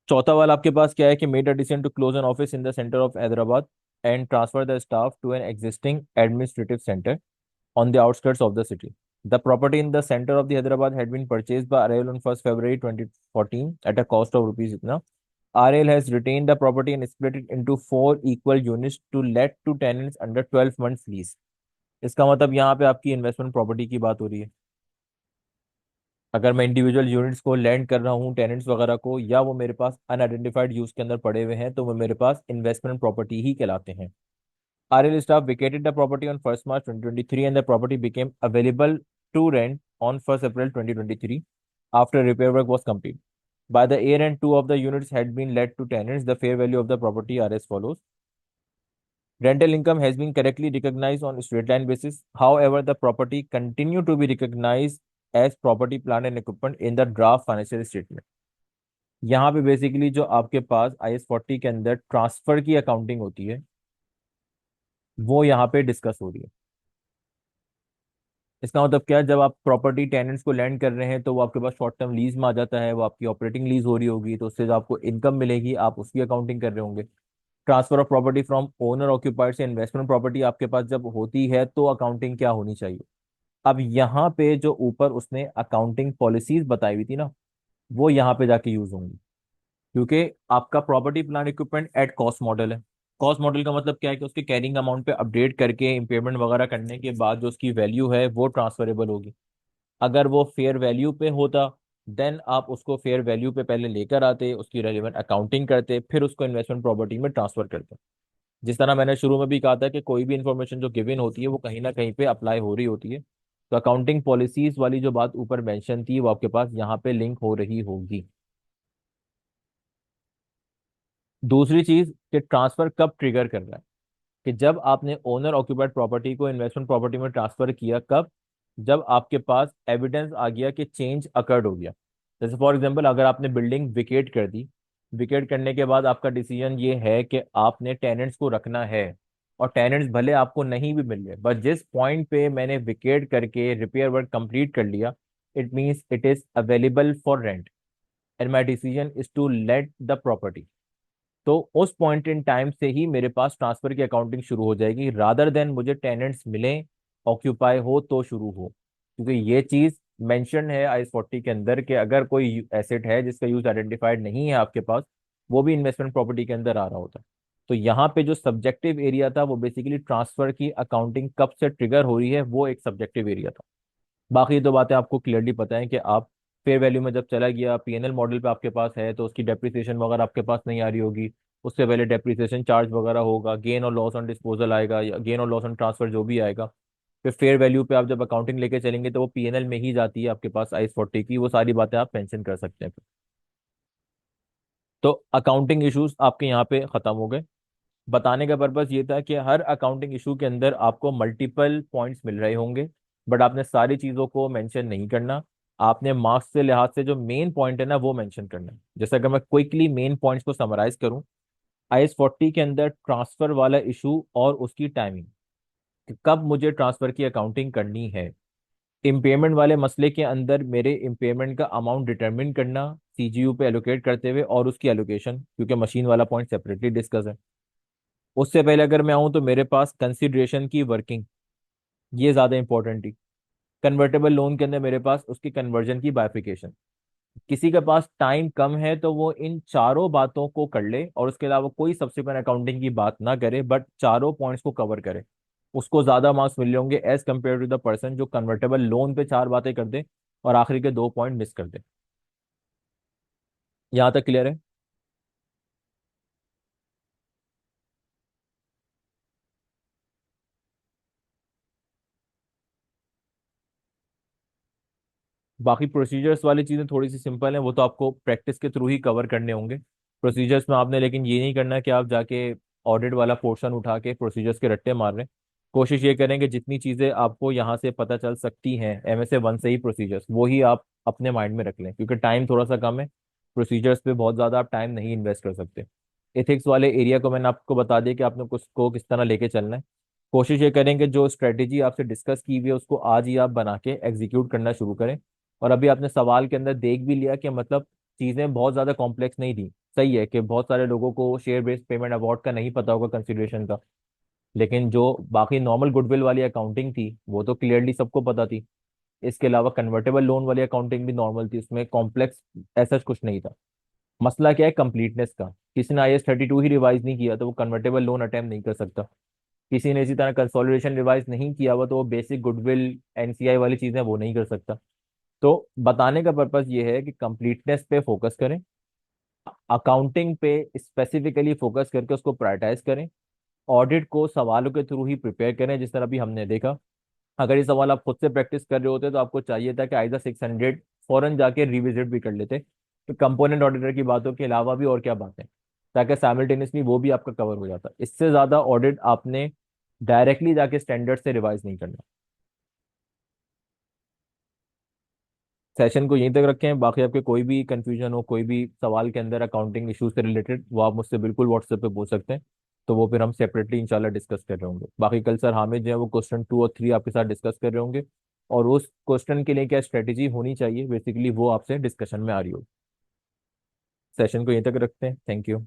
चौथा वाला आपके पास क्या है कि made a decision to close an office in the centre of Hyderabad and transfer the staff to an existing administrative centre on the outskirts of the city. The property in the center of the Hyderabad had been purchased by RAL on 1st February 2014 at a cost of rupees itna. RAL has retained the property and split it into 4 equal units to let to tenants under 12 months lease. इसका मतलब यहाँ पे आपकी investment property की बात हो रही है। अगर मैं इंडिविजुअल यूनिट्स को लैंड कर रहा हूँ टेनेंट्स वगैरह को, या वो मेरे पास अनआइडेंटिफाइड यूज के अंदर पड़े हुए हैं, तो वो मेरे पास इन्वेस्टमेंट प्रॉपर्टी ही कहलाते हैं। RL staff vacated the property on 1st March 2023 and the property became available to rent on 1st April 2023 after repair work was complete. By the year end, two of the units had been let to tenants. The fair value of the property are as follows. Rental income has been correctly recognized on straight line basis. However, the property continue to be recognized as property, plant and equipment in the draft financial statement. यहाँ पे basically जो आपके पास IS 40 के अंदर transfer की accounting होती है वो यहाँ पे डिस्कस हो रही है। इसका मतलब क्या है, जब आप प्रॉपर्टी टेनेंट्स को लैंड कर रहे हैं तो वो आपके पास शॉर्ट टर्म लीज में आ जाता है, वो आपकी ऑपरेटिंग लीज हो रही होगी, तो उससे जो आपको इनकम मिलेगी आप उसकी अकाउंटिंग कर रहे होंगे। Transfer of property from owner occupied से इन्वेस्टमेंट प्रॉपर्टी आपके पास जब होती है तो अकाउंटिंग क्या होनी चाहिए। अब यहाँ पे जो ऊपर उसने अकाउंटिंग पॉलिसीज बताई हुई थी ना, वो यहाँ पे जाके यूज होंगी, क्योंकि आपका property plant equipment at cost model है। कॉस्ट मॉडल का मतलब क्या है कि उसके कैरिंग अमाउंट पे अपडेट करके इम्पेयरमेंट वगैरह करने के बाद जो उसकी वैल्यू है वो ट्रांसफरेबल होगी। अगर वो फेयर वैल्यू पे होता देन आप उसको फेयर वैल्यू पे पहले लेकर आते, उसकी रेलिवेंट अकाउंटिंग करते, फिर उसको इन्वेस्टमेंट प्रॉपर्टी में ट्रांसफर करते। जिस तरह मैंने शुरू में भी कहा था कि कोई भी इंफॉर्मेशन जो गिवन होती है वो कहीं ना कहीं पे अप्लाई हो रही होती है, तो अकाउंटिंग पॉलिसीज वाली जो बात ऊपर मेंशन थी वो आपके पास यहाँ पे लिंक हो रही होगी। दूसरी चीज कि ट्रांसफर कब ट्रिगर कर रहा है, कि जब आपने ओनर ऑक्यूपाइड प्रॉपर्टी को इन्वेस्टमेंट प्रॉपर्टी में ट्रांसफर किया, कब, जब आपके पास एविडेंस आ गया कि चेंज अकर्ड हो गया। जैसे फॉर एग्जांपल अगर आपने बिल्डिंग विकेट कर दी, विकेट करने के बाद आपका डिसीजन ये है कि आपने टेनेंट्स को रखना है, और टेनेंट्स भले आपको नहीं भी मिल रहे, बट जिस पॉइंट पे मैंने विकेट करके रिपेयर वर्क कंप्लीट कर लिया, it means it is available for rent and my decision is to let the property. तो उस पॉइंट इन टाइम से ही मेरे पास ट्रांसफर की अकाउंटिंग शुरू हो जाएगी, रादर देन मुझे टेनेंट्स मिले, ऑक्यूपाई हो तो शुरू हो। क्योंकि ये चीज मेंशन है IS 40 के अंदर कि अगर कोई एसेट है जिसका यूज आइडेंटिफाइड नहीं है आपके पास, वो भी इन्वेस्टमेंट प्रॉपर्टी के अंदर आ रहा होता है। तो यहाँ पे जो सब्जेक्टिव एरिया था वो बेसिकली ट्रांसफर की अकाउंटिंग कब से ट्रिगर हो रही है, वो एक सब्जेक्टिव एरिया था। बाकी दो बातें आपको क्लियरली पता है कि आप फेयर वैल्यू में जब चला गया पीएनएल मॉडल पे आपके पास है तो उसकी डेप्रिसिएशन वगैरह आपके पास नहीं आ रही होगी। उससे पहले डेप्रिसिएशन चार्ज वगैरह होगा, गेन और लॉस ऑन डिस्पोजल आएगा या गेन और लॉस ऑन ट्रांसफर जो भी आएगा। फिर फेयर वैल्यू पे आप जब अकाउंटिंग लेके चलेंगे तो वो पीएनएल में ही जाती है आपके पास IS 40 की, वो सारी बातें आप मेंशन कर सकते हैं। तो अकाउंटिंग इश्यूज आपके यहाँ पे खत्म हो गए। बताने का पर्पस ये था कि हर अकाउंटिंग इशू के अंदर आपको मल्टीपल पॉइंट्स मिल रहे होंगे, बट आपने सारी चीज़ों को मेंशन नहीं करना। आपने मार्क्स से लिहाज से जो मेन पॉइंट है ना वो मेंशन करना है। जैसे अगर मैं क्विकली मेन पॉइंट्स को समराइज करूं, IS 40 के अंदर ट्रांसफर वाला इशू और उसकी टाइमिंग, कि कब मुझे ट्रांसफर की अकाउंटिंग करनी है। इम्पेयरमेंट वाले मसले के अंदर मेरे इम्पेयरमेंट का अमाउंट डिटरमिन करना सीजीयू पे एलोकेट करते हुए, और उसकी एलोकेशन, क्योंकि मशीन वाला पॉइंट सेपरेटली डिस्कस है। उससे पहले अगर मैं आऊँ तो मेरे पास कंसिडरेशन की वर्किंग, ये ज़्यादा इंपॉर्टेंट थी। कन्वर्टेबल लोन के अंदर मेरे पास उसकी कन्वर्जन की बाइफिकेशन। किसी के पास टाइम कम है तो वो इन चारों बातों को कर ले और उसके अलावा कोई सब्सिक्वेंट अकाउंटिंग की बात ना करे, बट चारों पॉइंट्स को कवर करे, उसको ज़्यादा मार्क्स मिल होंगे as compare to the person जो कन्वर्टेबल लोन पे चार बातें कर दे और आखिरी के दो पॉइंट मिस कर दे। यहाँ तक क्लियर है? बाकी प्रोसीजर्स वाली चीज़ें थोड़ी सी सिंपल हैं, वो तो आपको प्रैक्टिस के थ्रू ही कवर करने होंगे। प्रोसीजर्स में आपने लेकिन ये नहीं करना कि आप जाके ऑडिट वाला पोर्शन उठा के प्रोसीजर्स के रट्टे मार रहे हैं। कोशिश ये करें कि जितनी चीज़ें आपको यहाँ से पता चल सकती हैं MSA 1 से ही प्रोसीजर्स, वो ही आप अपने माइंड में रख लें, क्योंकि टाइम थोड़ा सा कम है। प्रोसीजर्स पे बहुत ज़्यादा आप टाइम नहीं इन्वेस्ट कर सकते। एथिक्स वाले एरिया को मैंने आपको बता दिया कि आपने उसको किस तरह लेके चलना है। कोशिश ये करें कि जो स्ट्रेटेजी आपसे डिस्कस की हुई है उसको आज ही आप बना के एग्जीक्यूट करना शुरू करें। और अभी आपने सवाल के अंदर देख भी लिया कि मतलब चीज़ें बहुत ज़्यादा कॉम्प्लेक्स नहीं थी। सही है कि बहुत सारे लोगों को शेयर बेस्ड पेमेंट अवार्ड का नहीं पता होगा कंसिडरेशन का, लेकिन जो बाकी नॉर्मल गुडविल वाली अकाउंटिंग थी वो तो क्लियरली सबको पता थी। इसके अलावा कन्वर्टेबल लोन वाली अकाउंटिंग भी नॉर्मल थी, उसमें कॉम्प्लेक्स ऐसा कुछ नहीं था। मसला क्या है, कंप्लीटनेस का। किसी ने IS 32 ही रिवाइज नहीं किया तो वो कन्वर्टेबल लोन अटेम्प्ट नहीं कर सकता। किसी ने इसी तरह कंसोलिडेशन रिवाइज नहीं किया हुआ तो वो बेसिक गुडविल NCI वाली चीजें वो नहीं कर सकता। तो बताने का पर्पज ये है कि कंप्लीटनेस पे फोकस करें, अकाउंटिंग पे स्पेसिफिकली फोकस करके उसको प्रायोरिटाइज करें। ऑडिट को सवालों के थ्रू ही प्रिपेयर करें, जिस तरह अभी हमने देखा। अगर ये सवाल आप खुद से प्रैक्टिस कर रहे होते तो आपको चाहिए था कि आइदर 600 फौरन जाके रिविजिट भी कर लेते, तो कंपोनेंट ऑडिटर की बातों के अलावा भी और क्या बातें, ताकि साइमल्टेनियसली वो भी आपका कवर हो जाता। इससे ज्यादा ऑडिट आपने डायरेक्टली जाके स्टैंडर्ड से रिवाइज नहीं करना। सेशन को यहीं तक रखें, बाकी आपके कोई भी कंफ्यूजन हो, कोई भी सवाल के अंदर अकाउंटिंग इश्यूज से रिलेटेड, वो आप मुझसे बिल्कुल व्हाट्सएप पे पूछ सकते हैं। तो वो फिर हम सेपरेटली इंशाल्लाह डिस्कस कर रहे होंगे। बाकी कल सर हामिद जो है वो क्वेश्चन 2 और 3 आपके साथ डिस्कस कर रहे होंगे, और उस क्वेश्चन के लिए क्या स्ट्रेटेजी होनी चाहिए बेसिकली वो आपसे डिस्कशन में आ रही होगी। सेशन को यहीं तक रखते हैं। Thank you.